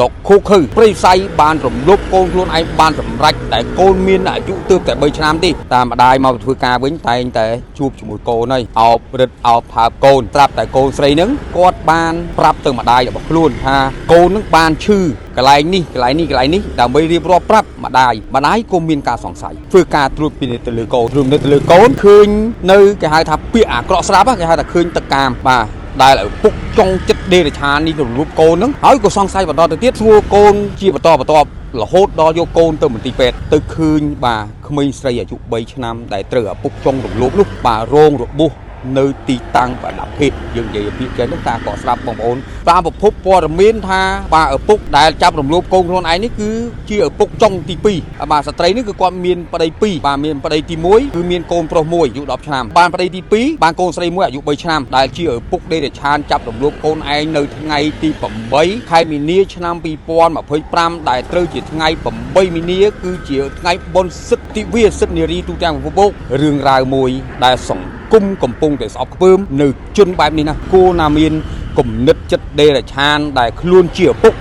ដកខូខឺព្រៃផ្សៃបានរំលោភកូនខ្លួនឯងបានសម្រេចតែកូនមានអាយុទើបតែ3ឆ្នាំទេតាមម្ដាយមកធ្វើការវិញតែងតែជួបជាមួយកូនហើយអោបរឹតអោបថើបកូនត្រាប់តែកូនស្រីហ្នឹងគាត់បានប្រាប់ទៅម្ដាយរបស់ខ្លួនថាកូននឹងបានឈឺកន្លែងនេះដើម្បីរៀបរាប់ប្រាប់ម្ដាយក៏មានការសង្ស័យធ្វើការត្រួតពិនិត្យទៅលើកូនរួមនៅទៅលើកូនឃើញនៅគេហៅថាពាក្យអាក្រក់ស្រាប់គេហៅថាឃើញទឹកកាមបាទដែលឪពុកចង់ចិត្តដេរឆាននេះរំលោភកូនហ្នឹងហើយក៏សង្ស័យបន្តទៅទៀតសួរកូនជាបន្តរហូតដល់យកកូនទៅមន្ទីរពេទ្យទៅឃើញបាទក្មេងស្រីអាយុ3ឆ្នាំដែលត្រូវឪពុកចង់រំលោភនោះបាទរងរបួសនៅទីតាំងប្រដាប់ភេទយើងនិយាយពីចឹងហ្នឹងតាក៏ស្ដាប់បងប្អូនតាមប្រភពព័ត៌មានថាបាទឪពុកដែលចាប់រំលោភកូនខ្លួនឯងនេះគឺជាឪពុកចុងទី2បាទស្ត្រីនេះគឺគាត់មានប្តី2បាទមានប្តីទី1គឺមានកូនប្រុស1អាយុ10ឆ្នាំបានប្តីទី2បានកូនស្រី1អាយុ3ឆ្នាំដែលជាឪពុកដេរឆានចាប់រំលោភកូនឯងនៅថ្ងៃទី8ខែមីនាឆ្នាំ2025ដែលត្រូវជាថ្ងៃ8មីនាគឺជាថ្ងៃបុណ្យសិទ្ធិវាសិទ្ធិនារីទូទាំងពិភពលោករឿងរ៉ាវមួយដែលគុំកំពុងតែស្អប់ខ្ពើមនៅជនបែបនេះណាគួរណាមានគំនិតចិត្តដេរឆានដែលខ្លួនជាឪពុក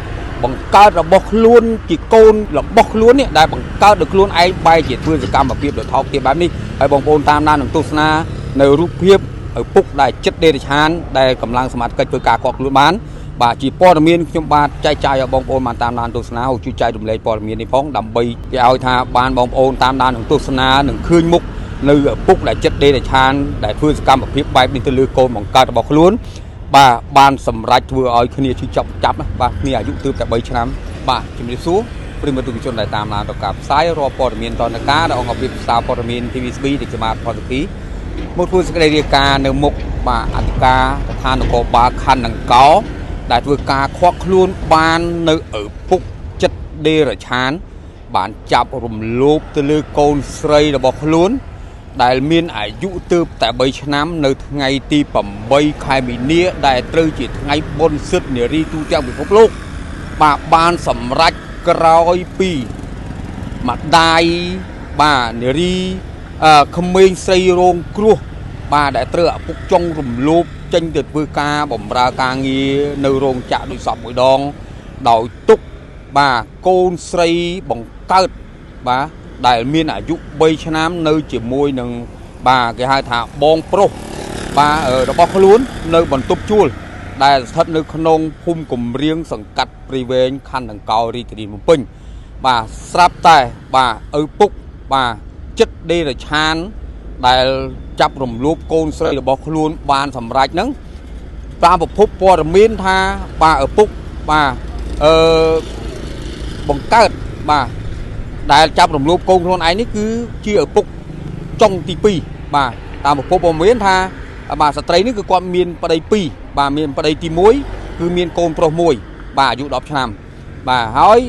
បង្កើតរបស់ខ្លួនជាកូនរបស់ខ្លួននេះដែលបង្កើតដោយខ្លួនឯងបែរជាធ្វើសកម្មភាពដោយថោកទាបបែបនេះហើយបងប្អូនតាមដាននឹងទស្សនានៅរូបភាពឪពុកដែលចិត្តដេរឆានដែលកម្លាំងសមត្ថកិច្ចធ្វើការគាប់ខ្លួនបានបាទជាព័ត៌មានខ្ញុំបាទចែកចាយឲ្យបងប្អូនបានតាមដានទស្សនាជួយចែករំលែកព័ត៌មាននេះផងដើម្បីគេឲ្យថាបានបងប្អូនតាមដាននឹងទស្សនានឹងឃើញមុខនៅឪពុកដែលចិត្តដេរឆានដែលធ្វើសកម្មភាពបែបនេះទៅលើកូនបង្កើតរបស់ខ្លួនបាទបានសម្រេចធ្វើឲ្យគ្នាឈឺចាប់ណាបាទគ្នាអាយុទើបតែ3ឆ្នាំបាទជំរាបសួរប្រិមត្តទស្សនិកជនដែលតាមដានរកការផ្សាយរាល់ព័ត៌មានតនការដែលអង្គភាពផ្សាយព័ត៌មាន TVSB ដែលជាបាទផលទីមកធ្វើសេចក្តីរាយការណ៍នៅមុខបាទអធិការស្ថាននគរបាលខណ្ឌដង្កោដែលធ្វើការឃាត់ខ្លួនបាននៅឪពុកចិត្តដេរឆានបានចាប់រំលោភទៅលើកូនស្រីរបស់ខ្លួនដែលមានអាយុទើបតែ3ឆ្នាំនៅថ្ងៃទី8ខែមីនាដែលត្រូវជាថ្ងៃបុណ្យសិទ្ធិនារីទូទាំងពិភពលោកបាទបានសម្រេចក្រោយពីម្ដាយបាទនារីក្មេងស្រីរងគ្រោះបាទដែលត្រូវឪពុកចង់រំលោភចេញទៅធ្វើការបម្រើការងារនៅរោងចក្រដូចសពមួយដងដោយទុកបាទកូនស្រីបង្កើតបាទដែលមានអាយុ3ឆ្នាំនៅជាមួយនឹងបាទគេហៅថាបងប្រុសបាទរបស់ខ្លួននៅបន្ទប់ជួលដែលស្ថិតនៅក្នុងភូមិគម្រៀងសង្កាត់ព្រៃវែងខណ្ឌដង្កោរាជធានីភ្នំពេញបាទស្រាប់តែបាទឪពុកបាទចិត្តដេរឆានដែលចាប់រំលោភកូនស្រីរបស់ខ្លួនបានសម្រេចហ្នឹងតាមប្រភពព័ត៌មានថាបាទឪពុកបាទបង្កើតបាទដែលចាប់រំលោភកូនខ្លួនឯងនេះគឺជាឪពុកចុងទី2បាទតាមប្រភពព័ត៌មានថាបាទស្ត្រីនេះគឺគាត់មានប្តី2បាទមានប្តីទី1គឺមានកូនប្រុស1បាទអាយុ10ឆ្នាំបាទហើយ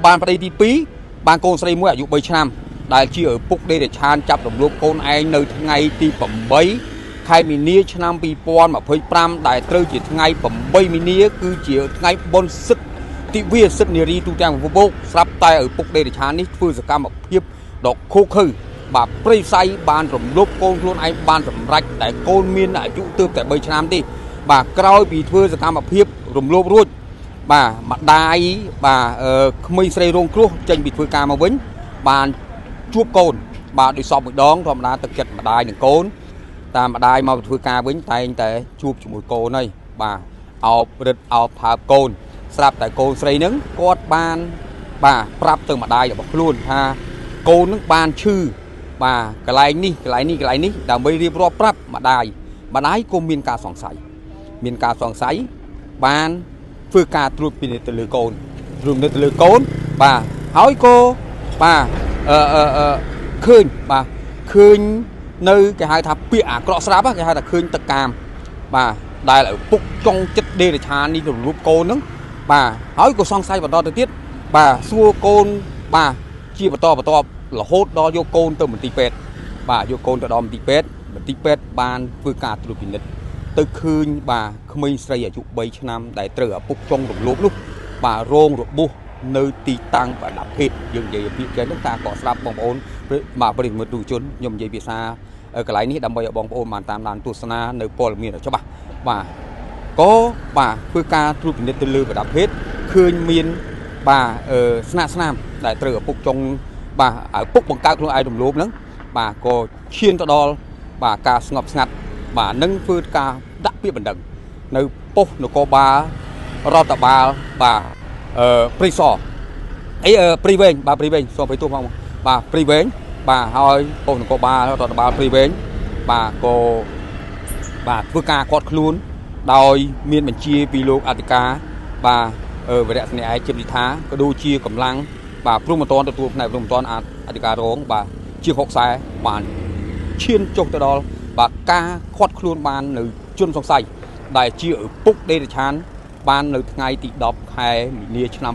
បានប្តីទី2បានកូនស្រី1អាយុ3ឆ្នាំដែលជាឪពុកដេរឆានចាប់រំលោភកូនឯងនៅថ្ងៃទី8ខែមីនាឆ្នាំ2025ដែលត្រូវជាថ្ងៃ8មីនាគឺជាថ្ងៃបុណ្យសិទ្ធិវាសិទ្ធិនារីទូទាំងពិភពលោកស្រាប់តែឪពុកដេរឆាននេះធ្វើសកម្មភាពដកខូខើបាទព្រៃផ្សៃបានរំលោភកូនខ្លួនឯងបានសម្រេចតែកូនមានអាយុទើបតែ3ឆ្នាំទេបាទក្រោយពីធ្វើសកម្មភាពរំលោភរួចបាទម្ដាយបាទក្មេងស្រីរងគ្រោះចេញពីធ្វើការមកវិញបានជួបកូនបាទដោយសពមួយដងធម្មតាទឹកចិត្តម្ដាយនិងកូនតាមម្ដាយមកធ្វើការវិញតែងតែជួបជាមួយកូនហើយបាទអោបរឹតអោបថើបកូនស្រាប់តែកូនស្រីហ្នឹងគាត់បានបាទប្រាប់ទៅម្ដាយរបស់ខ្លួនថាកូនហ្នឹងបានឈឺបាទកន្លែងនេះដើម្បីរៀបរាប់ប្រាប់ម្ដាយក៏មានការសង្ស័យបានធ្វើការត្រួតពិនិត្យទៅលើកូនរួមនៅទៅលើកូនបាទហើយក៏បាទឃើញនៅគេហៅថាពាក្យអាក្រក់ស្រាប់គេហៅថាឃើញទឹកកាមបាទដែលឪពុកចង់ចិត្តដេរឆាននេះរំលោភកូនហ្នឹងបាទហើយក៏សង្ស័យបន្តទៅទៀតបាទសួរកូនបាទជាបន្តរហូតដល់យកកូនទៅមន្ទីរពេទ្យបាទយកកូនទៅដល់មន្ទីរពេទ្យបានធ្វើការត្រួតពិនិត្យទៅឃើញបាទក្មេងស្រីអាយុ3ឆ្នាំដែលត្រូវឪពុកចង់រំលោភនោះបាទរងរបួសនៅទីតាំងប្រដាប់ភេទយើងនិយាយពីចឹងតាក៏ស្ដាប់បងប្អូនបាទប្រិយមិត្តទូជនខ្ញុំនិយាយភាសាកន្លែងនេះដើម្បីឲ្យបងប្អូនបានតាមដានទស្សនានៅព័ត៌មានច្បាស់បាទ ก็บ่าเพื่อการตรวจพินิจตือประดับเพชรคืนมีนบ่าสนามสนามได้เตอปุกจงบ่าปุกบังการខ្លួនឯងរំលោភហ្នឹងបាទក៏ឈានទៅដល់បាទការស្ងប់ស្ងាត់បាទនឹងធ្វើការដាក់ពាក្យបណ្ដឹងនៅប៉ុស្តិ៍នគរបាលរដ្ឋបាលបាទព្រៃសរអីព្រៃវែងបាទព្រៃវែងសូមអភ័យទោសផងបាទព្រៃវែងបាទហើយប៉ុស្តិ៍នគរបាលរដ្ឋបាលព្រៃវែងបាទក៏បាទធ្វើការខាត់ខ្លួនដោយមានបញ្ជាពីលោកអធិការបាទវរៈស្នេហ៍ឯកជំនិថាក៏ដូចជាកម្លាំងបាទព្រមមិនទាន់ទទួលផ្នែកព្រមមិនទាន់អធិការរងបាទជា60បានឈានចុះទៅដល់បាទការខាត់ខ្លួនបាននៅជនសង្ស័យដែលជាឪពុកដេរឆានបាននៅថ្ងៃទី10ខែមីនាឆ្នាំ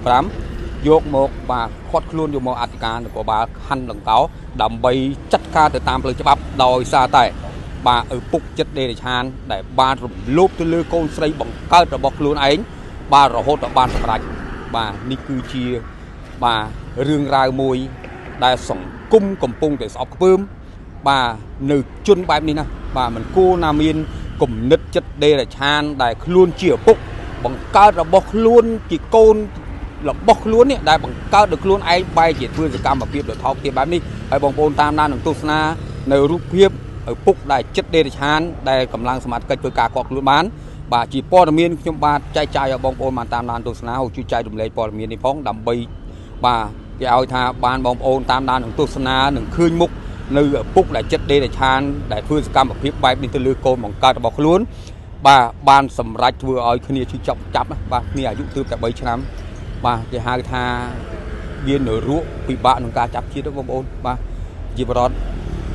2025យកមកបាទខាត់ខ្លួនយកមកអធិការនគរបាលខណ្ឌលង្កោដើម្បីចាត់ការទៅតាមផ្លូវច្បាប់ដោយសារតែបាទឪពុកចិត្តដេរឆានដែលបានរំលោភទៅលើកូនស្រីបង្កើតរបស់ខ្លួនឯងបាទរហូតដល់បានសម្រេចបាទនេះគឺជាបាទរឿងរ៉ាវមួយដែលសង្គមកំពុងតែស្អប់ខ្ពើមបាទនៅជនបែបនេះណាបាទមិនគួរណាមានគំនិតចិត្តដេរឆានដែលខ្លួនជាឪពុកបង្កើតរបស់ខ្លួនជាកូនរបស់ខ្លួននេះដែលបង្កើតដោយខ្លួនឯងបែរជាធ្វើសកម្មភាពដ៏ថោកទាបបែបនេះហើយបងប្អូនតាមដាននឹងទស្សនានៅរូបភាពឪពុកដែលចិត្តដេរឆានដែលកម្លាំងសមត្ថកិច្ចធ្វើការគាត់ខ្លួនបានបាទជាព័ត៌មានខ្ញុំបាទចែកចាយឲ្យបងប្អូនបានតាមដានទស្សនាជួយចែករំលែកព័ត៌មាននេះផងដើម្បីបាទគេឲ្យថាបានបងប្អូនតាមដាននឹងទស្សនានឹងឃើញមុខនៅឪពុកដែលចិត្តដេរឆានដែលធ្វើសកម្មភាពបែបនេះទៅលើកូនបង្កើតរបស់ខ្លួនបាទបានសម្រេចធ្វើឲ្យគ្នាជឿចាប់បាទគ្នាអាយុទើបតែ3ឆ្នាំបាទគេហៅថាមាននរោពិបាកក្នុងការចាប់ជាតិបងប្អូនបាទជាបរិបទ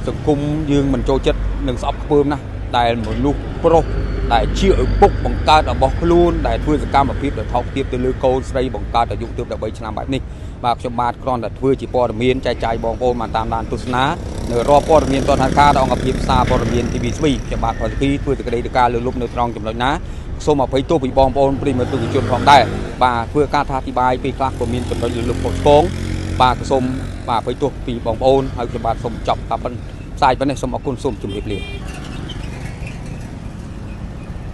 សង្គមយើងមិនចូលចិត្តនឹងស្អប់ខ្ពើមណាស់ដែលមនុស្សប្រុសដែលជាឪពុកបង្កើតរបស់ខ្លួនដែលធ្វើសកម្មភាពដ៏ថោកទាបទៅលើកូនស្រីបង្កើតអាយុទើបតែ3ឆ្នាំបែបនេះបាទខ្ញុំបាទគ្រាន់តែធ្វើជាព័ត៌មានចែកចាយបងប្អូនបានតាមដានទស្សនានៅរាល់ព័ត៌មានទាន់ហេតុការណ៍ដល់អង្គភាពសារព័ត៌មាន TV ស្វីខ្ញុំបាទផលទីធ្វើសេចក្តីទៅការលើលុបនៅត្រង់ចំណុចណាសូមអភ័យទោសពីបងប្អូនប្រិយមិត្តទស្សនិកជនផងដែរបាទធ្វើការថាអធិប្បាយពេលខ្លះក៏មានចំណុចលើលុបខុសឆ្គងបាទសូមបាទអភ័យទោសពីបងប្អូនហើយខ្ញុំបាទសូមចប់ការផ្សាយប៉ុណ្ណេះសូមអរគុណសូមជម្រាបលា